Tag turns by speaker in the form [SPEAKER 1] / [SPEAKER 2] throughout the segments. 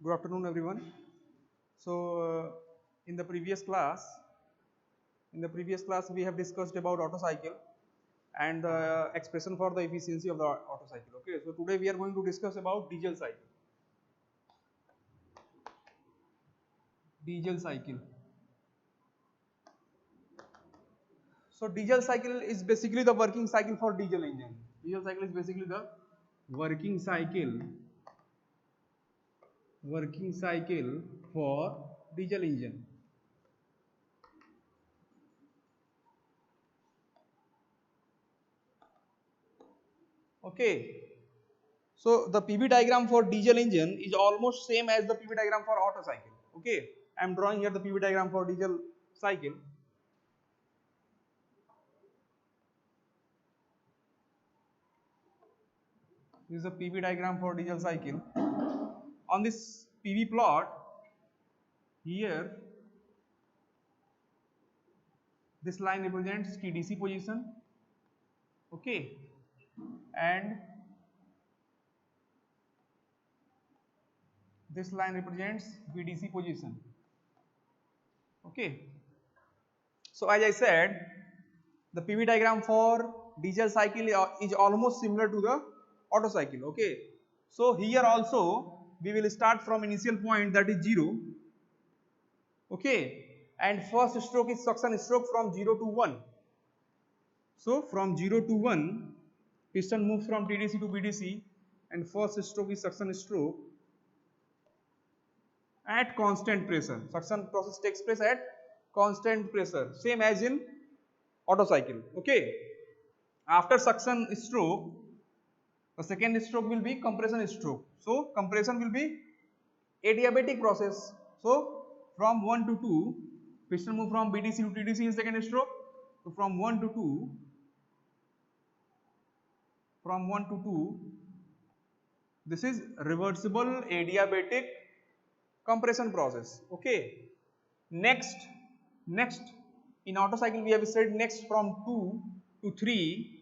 [SPEAKER 1] Good afternoon, everyone. So, in the previous class, we have discussed about Otto cycle and the expression for the efficiency of the Otto cycle. Okay, so today we are going to discuss about diesel cycle. Diesel cycle. So, diesel cycle is basically the working cycle for diesel engine. Diesel cycle is basically the working cycle for diesel engine. Okay. So the PV diagram for diesel engine is almost same as the PV diagram for Otto cycle. Okay, I am drawing here the PV diagram for diesel cycle. This is a PV diagram for diesel cycle. On this PV plot, here this line represents TDC position. Okay, and this line represents VDC position. Okay. So as I said, the PV diagram for diesel cycle is almost similar to the Otto cycle. Okay. So here also we will start from initial point, that is 0. Okay. And first stroke is suction stroke from 0 to 1. So from 0 to 1, piston moves from TDC to BDC, and first stroke is suction stroke at constant pressure. Suction process takes place at constant pressure, same as in Otto cycle. Okay. After suction stroke, the second stroke will be compression stroke. So compression will be adiabatic process. So from 1 to 2, piston move from BDC to TDC in second stroke. So from 1 to 2, this is reversible adiabatic compression process. Okay. Next in Otto cycle we have said next from 2 to 3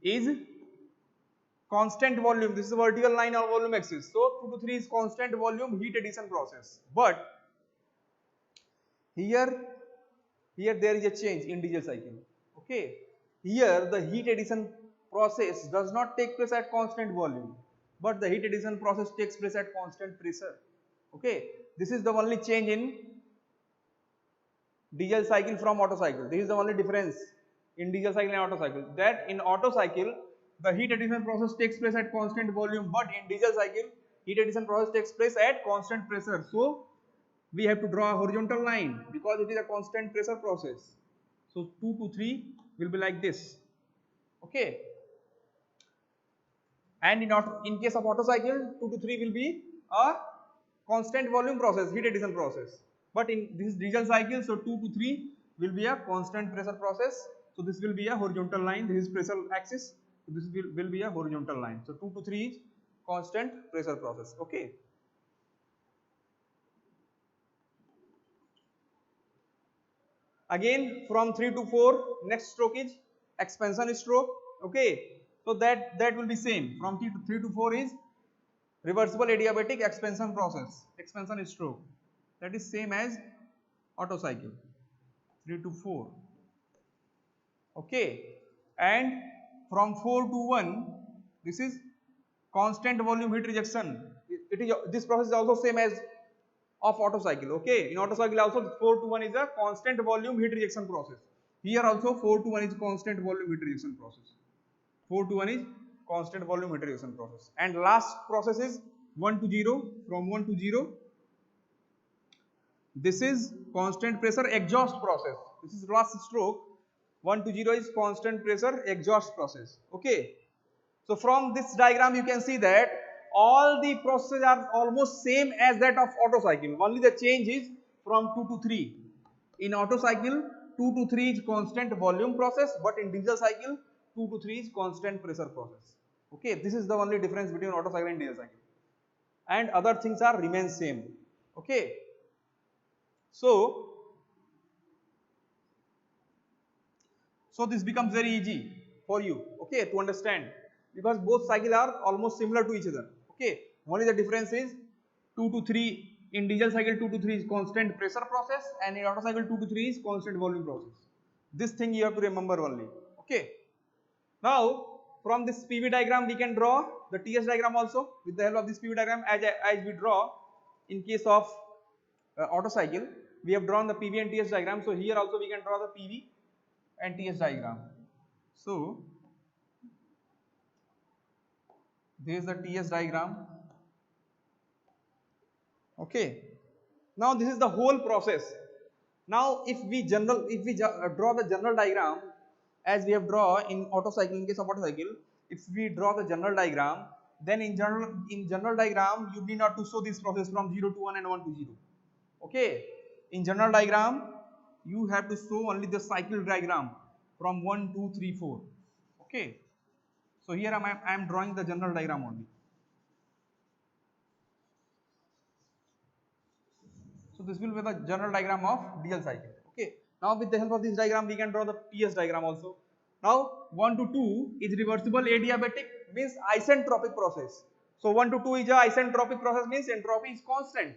[SPEAKER 1] is constant volume. This is the vertical line or volume axis. So 2 to 3 is constant volume heat addition process. But here there is a change in diesel cycle. Okay. Here the heat addition process does not take place at constant volume, but the heat addition process takes place at constant pressure. Okay. This is the only change in diesel cycle from Otto cycle. This is the only difference in diesel cycle and Otto cycle, that in Otto cycle the heat addition process takes place at constant volume, but in diesel cycle heat addition process takes place at constant pressure. So we have to draw a horizontal line because it is a constant pressure process. So 2 to 3 will be like this. Okay. And in case of Otto cycle, 2 to 3 will be a constant volume process, heat addition process. But in this diesel cycle, so 2 to 3 will be a constant pressure process. So this will be a horizontal line. This is pressure axis. So this will be a horizontal line. So 2 to 3 is constant pressure process. Okay. Again from 3 to 4, next stroke is expansion stroke. Okay. So that will be same. From 3 to 4 is reversible adiabatic expansion process, expansion stroke. That is same as Otto cycle. 3 to 4. Okay. And from 4 to 1, this is constant volume heat rejection. This process is also same as of Otto cycle. Okay. In Otto cycle also 4 to 1 is a constant volume heat rejection process. Here also 4 to 1 is constant volume heat rejection process. 4 to 1 is constant volume heat rejection process. And last process is 1 to 0. From 1 to 0, this is constant pressure exhaust process. This is last stroke. 1 to 0 is constant pressure exhaust process. Okay. So from this diagram you can see that all the processes are almost same as that of Otto cycle. Only the change is from 2 to 3. In Otto cycle 2 to 3 is constant volume process, but in diesel cycle 2 to 3 is constant pressure process. Okay, this is the only difference between Otto cycle and diesel cycle. And other things are remain same. Okay. So this becomes very easy for you, okay, to understand. because both cycles are almost similar to each other. Okay, only the difference is 2 to 3 in diesel cycle. 2 to 3 is constant pressure process, and in Otto cycle 2 to 3 is constant volume process. This thing you have to remember only. Okay. Now from this PV diagram we can draw the TS diagram also with the help of this PV diagram, as we draw in case of Otto cycle. We have drawn the PV and TS diagram, so here also we can draw the PV and TS diagram. So this is the TS diagram. Okay. Now this is the whole process. Now if we draw the general diagram as we have drawn in Otto cycle, in case of Otto cycle, if we draw the general diagram, then in general diagram you need not to show this process from 0 to 1 and 1 to 0. Okay, in general diagram you have to show only the cycle diagram from 1 2 3 4. Okay, so here I am drawing the general diagram only. So this will be the general diagram of diesel cycle. Okay, now with the help of this diagram we can draw the TS diagram also. Now 1 to 2 is reversible adiabatic, means isentropic process. So 1 to 2 is a isentropic process, means entropy is constant.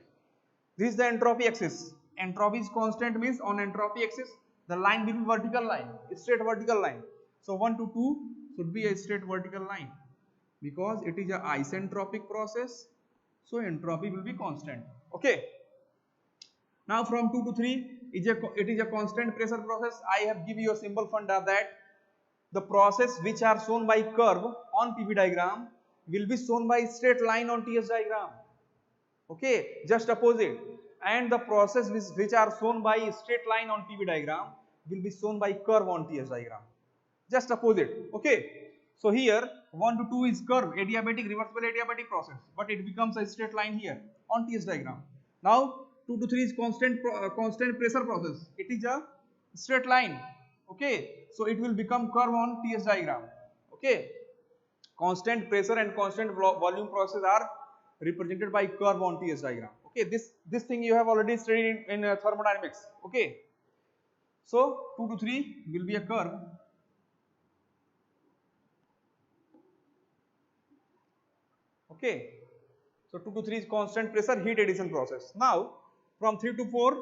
[SPEAKER 1] This is the entropy axis. Entropy is constant means on entropy axis the line will be vertical line, straight vertical line. So 1 to 2 should be a straight vertical line because it is a isentropic process. So entropy will be constant. Okay. Now from 2 to 3 it is a constant pressure process. I have given you a simple funda that the process which are shown by curve on PV diagram will be shown by straight line on TS diagram. Okay, just opposite. And the process which are shown by straight line on PV diagram will be shown by curve on TS diagram. Just opposite. Okay. So here 1 to 2 is curve, adiabatic, reversible adiabatic process, but it becomes a straight line here on TS diagram. Now 2 to 3 is constant pressure process. It is a straight line. Okay, so it will become curve on TS diagram. Okay, constant pressure and constant volume process are represented by curve on TS diagram. Okay, this thing you have already studied in thermodynamics. Okay, so 2 to 3 will be a curve. Okay, so 2 to 3 is constant pressure heat addition process. Now from 3 to 4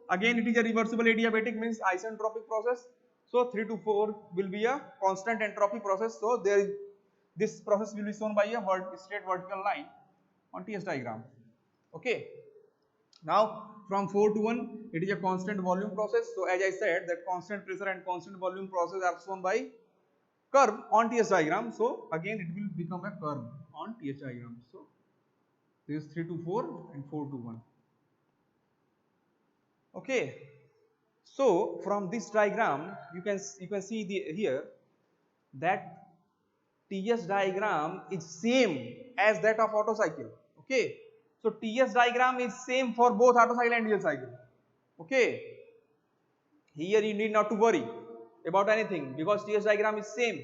[SPEAKER 1] again it is a reversible adiabatic, means isentropic process. So 3 to 4 will be a constant entropy process. So this process will be shown by a straight vertical line on TS diagram. Okay. Now from 4 to 1 it is a constant volume process. So as I said that constant pressure and constant volume process are shown by curve on TS diagram. So again it will become a curve on TS diagram. So this is 3 to 4 and 4 to 1. Okay, so from this diagram you can see here that TS diagram is same as that of Otto cycle. Okay, so TS diagram is same for both Otto cycle and diesel cycle. Okay, here you need not to worry about anything because TS diagram is same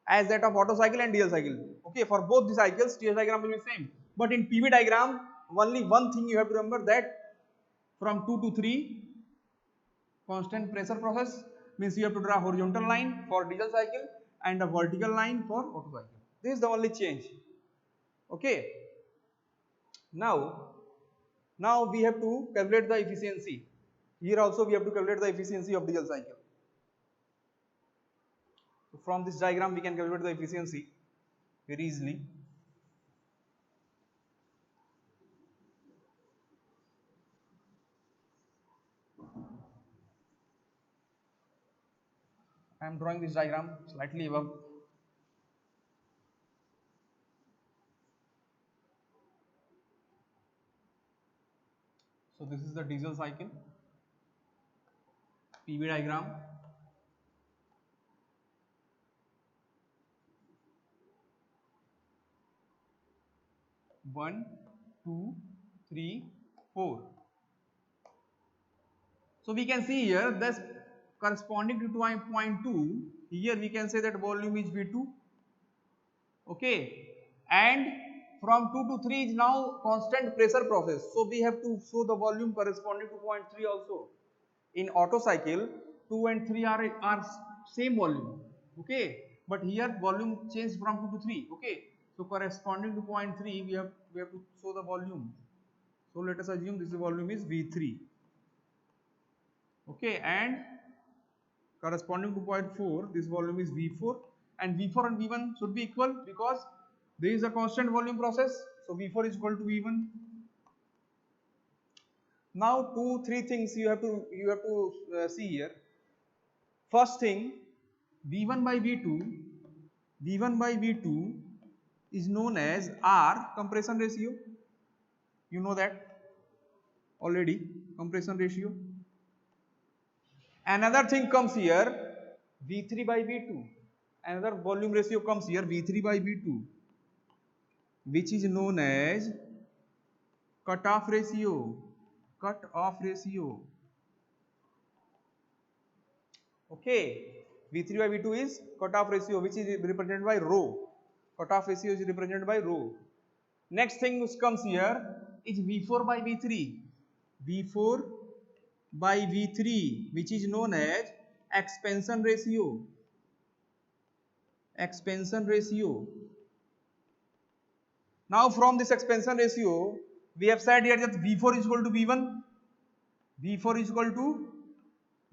[SPEAKER 1] as that of Otto cycle and diesel cycle. Okay, for both the cycles TS diagram will be same, but in PV diagram only one thing you have to remember, that from 2 to 3 constant pressure process, means you have to draw a horizontal line for diesel cycle and a vertical line for Otto cycle. This is the only change. Okay, now we have to calculate the efficiency. Here also we have to calculate the efficiency of diesel cycle. So from this diagram we can calculate the efficiency very easily. I am drawing this diagram slightly above. So this is the diesel cycle PV diagram. One, two, three, 4. So we can see here this corresponding to point 2. Here we can say that volume is V2. Okay, and from 2 to 3 is now constant pressure process. So we have to show the volume corresponding to point 3 also. In Otto cycle 2 and 3 are same volume. Okay, but here volume changed from 2 to 3. Okay, so corresponding to point 3 we have to show the volume. So let us assume this volume is V3. Okay, and corresponding to point 4 this volume is V4, and V4 and V1 should be equal because there is a constant volume process. So V4 is equal to V1. Now 2-3 things you have to see here. First thing, V1 by V2 is known as R compression ratio. You know that already, compression ratio. Another thing comes here, V3 by V2. Another volume ratio comes here, V3 by V2, which is known as cut-off ratio. Cut-off ratio. Okay, V3 by V2 is cut-off ratio, which is represented by rho. Cut-off ratio is represented by rho. Next thing which comes here is V4 by V3. V4 by V3, which is known as expansion ratio. Expansion ratio. Now from this expansion ratio, we have said here that V4 is equal to V1. V4 is equal to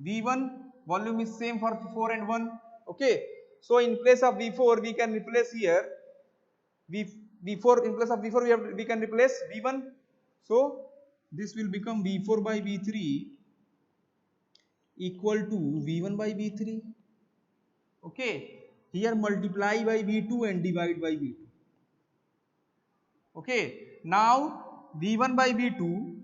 [SPEAKER 1] V1. Volume is same for 4 and 1. Okay. So in place of V4, we can replace here V4 in place of V4 we can replace V1. So this will become V4 by V3 equal to V1 by V3. Okay. Here multiply by V2 and divide by V2. Okay. Now V1 by V2,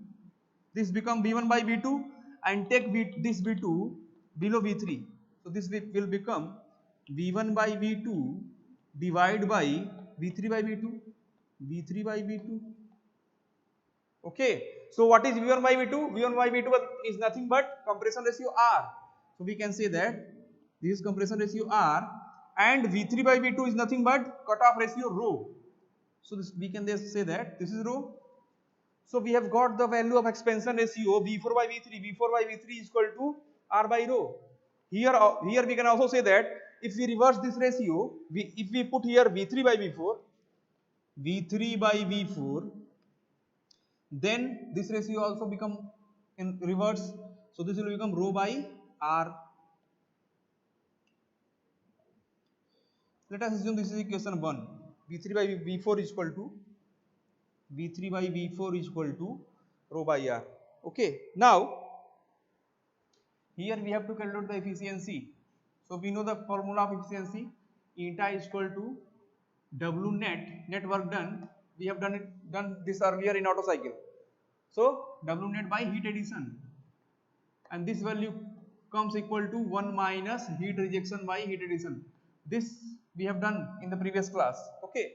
[SPEAKER 1] this become V1 by V2, and take this V2 below V3. So this will become V1 by V2 divide by V3 by V2. V3 by V2. Okay. So what is V1 by V2? V1 by V2 is nothing but compression ratio R. So we can say that this is compression ratio R, and V3 by V2 is nothing but cutoff ratio rho. So this, we can just say that this is rho. So we have got the value of expansion ratio V4 by V3. V4 by V3 is equal to R by rho. Here we can also say that if we reverse this ratio, if we put here V3 by V4, V3 by V4, then this ratio also become in reverse. So this will become rho by R. Let us assume this is equation 1. V3 by V4 is equal to V3 by V4 is equal to rho by R. Okay. Now here we have to calculate the efficiency. So we know the formula of efficiency. Eta is equal to W net work done. We have done this earlier in Otto cycle. So W net by heat addition, and this value comes equal to 1 minus heat rejection by heat addition. This we have done in the previous class. Okay.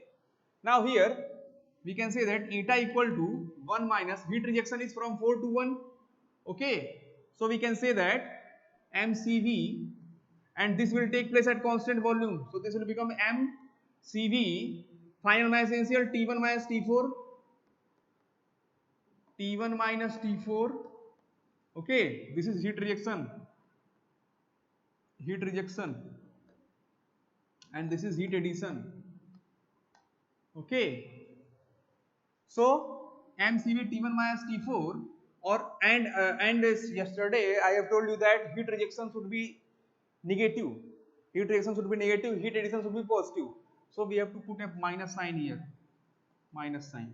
[SPEAKER 1] Now here we can say that eta equal to 1 minus heat rejection is from 4 to 1. Okay. So we can say that mCV, and this will take place at constant volume. So this will become mCV final mass initial T1 minus T4. T1 minus T4. Okay, this is heat rejection, and this is heat addition. Okay, so mCV T1 minus T4, and as yesterday I have told you that heat rejection should be negative. Heat rejection should be negative. Heat addition should be positive. So we have to put a minus sign here. Minus sign.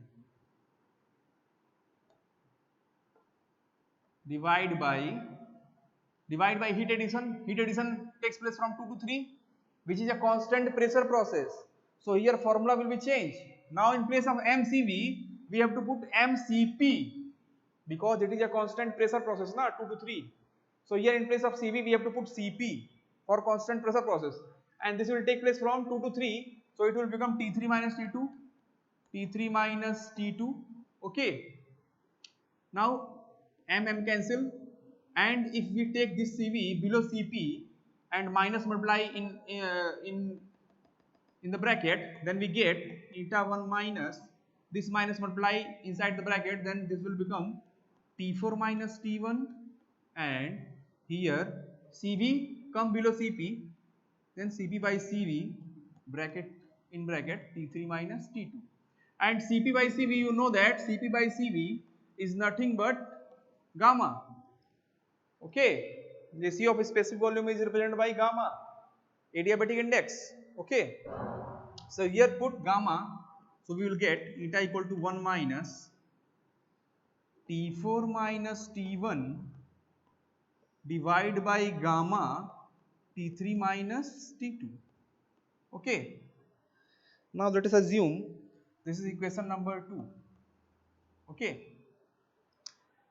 [SPEAKER 1] Divide by heat addition. Heat addition takes place from 2 to 3, which is a constant pressure process. So here formula will be changed. Now in place of mCV, we have to put mCP, because it is a constant pressure process, na, 2 to 3. So here in place of CV, we have to put CP for constant pressure process, and this will take place from 2 to 3. So it will become T3 minus T2, T3 minus T2. Okay. Now M cancel, and if we take this CV below CP and minus multiply in the bracket, then we get eta 1 minus this minus multiply inside the bracket, then this will become T4 minus T1, and here CV come below CP, then Cp by Cv bracket in bracket T3 minus T2, and Cp by Cv, you know that Cp by Cv is nothing but gamma. Okay, ratio of specific volume is represented by gamma, adiabatic index. Okay, so here put gamma, so we will get eta equal to 1 minus T4 minus T1 divide by gamma T3 minus T2. Okay, now let us assume this is equation number 2. Okay,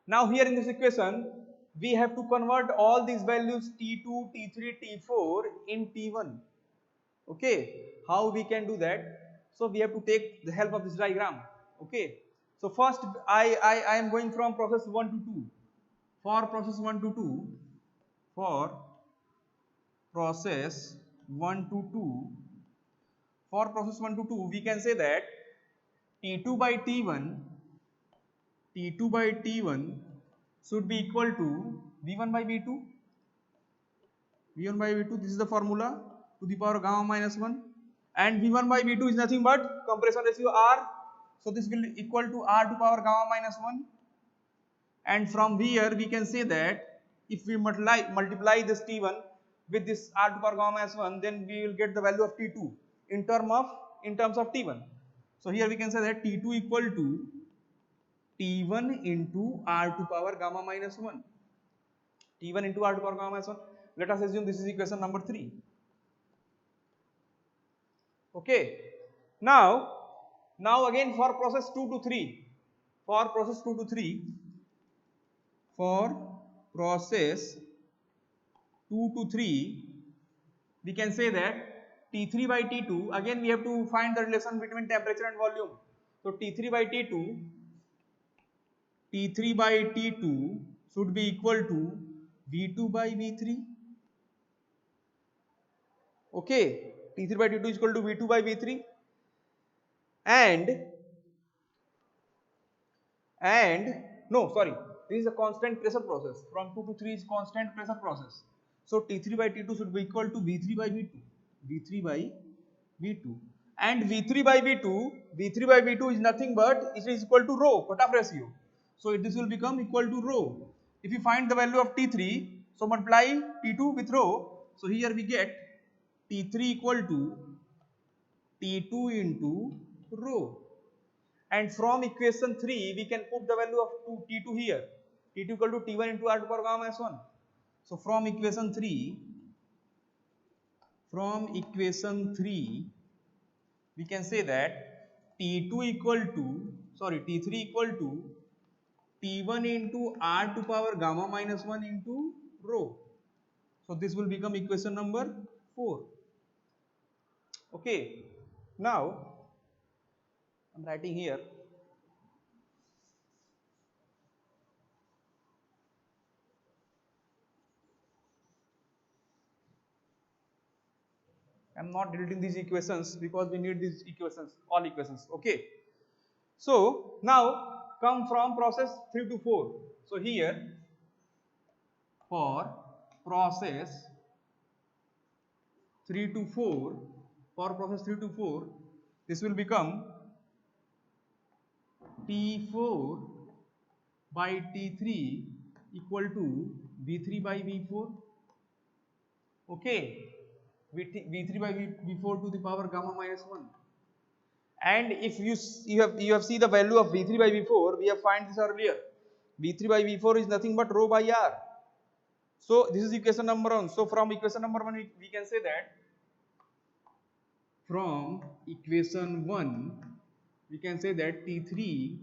[SPEAKER 1] now here in this equation we have to convert all these values T2, T3, T4 in T1. Okay, how we can do that? So we have to take the help of this diagram. Okay, so first I am going from process 1 to 2. For process 1 to 2, for process 1 to 2, for process 1 to 2, we can say that T2 by T1 should be equal to V1 by V2. V1 by V2, this is the formula, to the power gamma minus 1, and V1 by V2 is nothing but compression ratio R, so this will equal to R to power gamma minus 1, and from here we can say that if we multiply this T1 with this R to power gamma minus 1, then we will get the value of T2 in terms of T1. So here we can say that T2 equal to T1 into R to power gamma minus 1. T1 into R to power gamma minus 1. Let us assume this is equation number 3. Okay. Now again for process 2 to 3. For process 2 to 3. For process 2 to 3, we can say that T3 by T2, again we have to find the relation between temperature and volume. So T3 by T2 should be equal to V2 by V3. Okay, T3 by T2 is equal to V2 by V3, and no, sorry, this is a constant pressure process. From 2 to 3 is constant pressure process. So T3 by T2 should be equal to V3 by V2. V3 by V2. And V3 by V2 is nothing but it is equal to rho, cutoff ratio. So this will become equal to rho. If you find the value of T3, so multiply T2 with rho. So here we get T3 equal to T2 into rho. And from equation 3, we can put the value of T2 here. T2 equal to T1 into R to power gamma minus 1. So from equation 3, we can say that T3 equal to T1 into R to power gamma minus 1 into rho. So this will become equation number 4. Okay, now I am writing here. I am not deleting these equations because we need these equations, all equations. Okay, so now come from process 3 to 4. So here for process 3 to 4, this will become T4 by T3 equal to V3 by V4. Okay, V3 by V4 to the power gamma minus 1. And if you have seen the value of V3 by V4, we have find this earlier. V3 by V4 is nothing but rho by R. So this is equation number 1. So from equation number 1, we can say that from equation 1, we can say that T4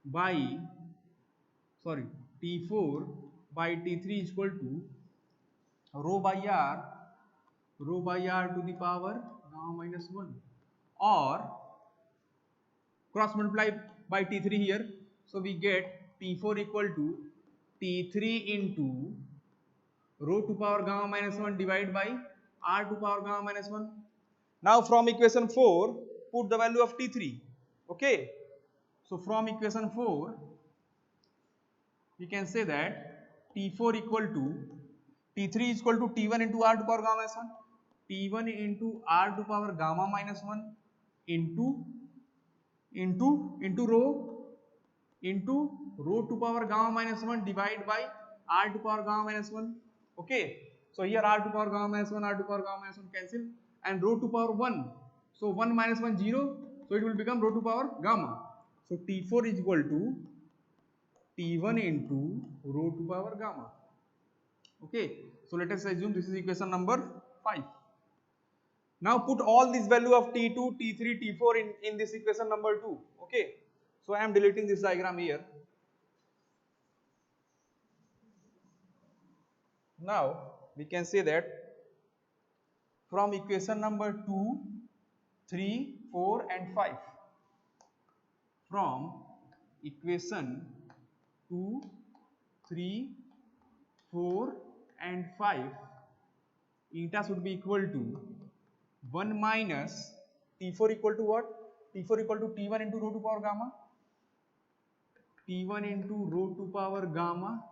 [SPEAKER 1] by T3 is equal to rho by R to the power gamma minus 1, or cross multiply by T3 here. So we get T4 equal to T3 into rho to power gamma minus 1 divided by R to power gamma minus 1. Now from equation 4, put the value of T3. Okay, so from equation 4, we can say that T4 equal to T3 is equal to T1 into R to power gamma minus 1. T1 into r to power gamma minus 1 into rho to power gamma minus 1 divided by r to power gamma minus 1. Okay, so here r to power gamma minus 1, r to power gamma minus 1 cancel, and rho to power 1, so 1 minus 1 0, so it will become rho to power gamma. So T4 is equal to T1 into rho to power gamma. Okay, so let us assume this is equation number 5. Now put all these value of T2, T3, T4 in this equation number 2. Okay, so I am deleting this diagram here. Now we can say that from equation number 2, 3, 4 and 5, from equation 2, 3, 4 and 5, eta should be equal to 1 minus T4 equal to what? T4 equal to T1 into rho to power gamma, T1 into rho to power gamma,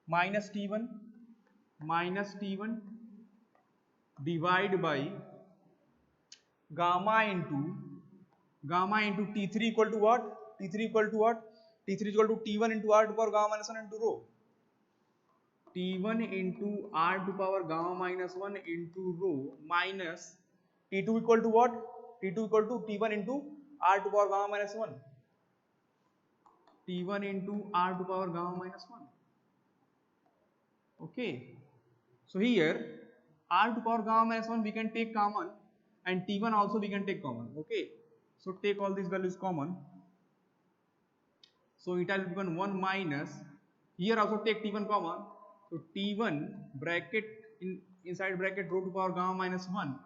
[SPEAKER 1] minus T1 divide by gamma into T3 equal to what? T3 equal to what? T3 equal to T1 into r to power gamma minus 1 into rho. T1 into r to power gamma minus 1 into rho minus T2 equal to what? T2 equal to T1 into r to power gamma minus 1. T1 into r to power gamma minus 1. Okay. So here r to power gamma minus 1 we can take common, and T1 also we can take common. Okay. So take all these values common. So it will become 1 minus, here also take T1 common. So T1 bracket inside bracket rho to power gamma minus 1.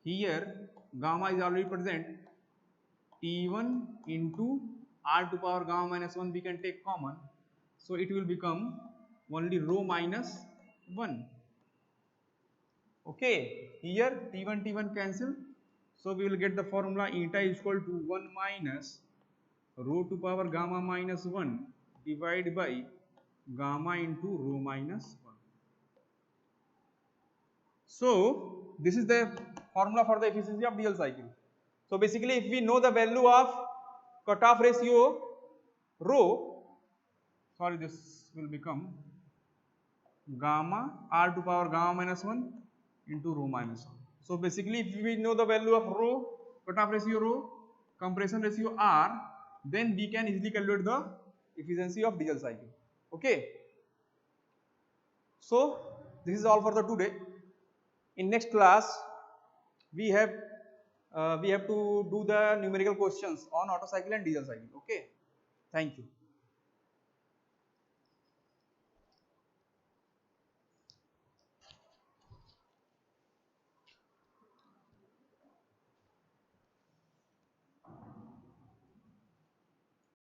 [SPEAKER 1] Here gamma is already present. T1 into r to power gamma minus 1 we can take common. So it will become only rho minus 1. Okay, here T1 cancel. So we will get the formula eta is equal to 1 minus rho to power gamma minus 1 divided by gamma into rho minus 1. So this is the formula for the efficiency of dual cycle. So basically if we know the value of cutoff ratio rho, sorry, this will become gamma r to power gamma minus 1 into rho minus 1. So basically if we know the value of rho, cutoff ratio rho, compression ratio r, then we can easily calculate the efficiency of diesel cycle. Okay. So this is all for the today. In next class we have to do the numerical questions on Otto cycle and diesel cycle. Okay. Thank you.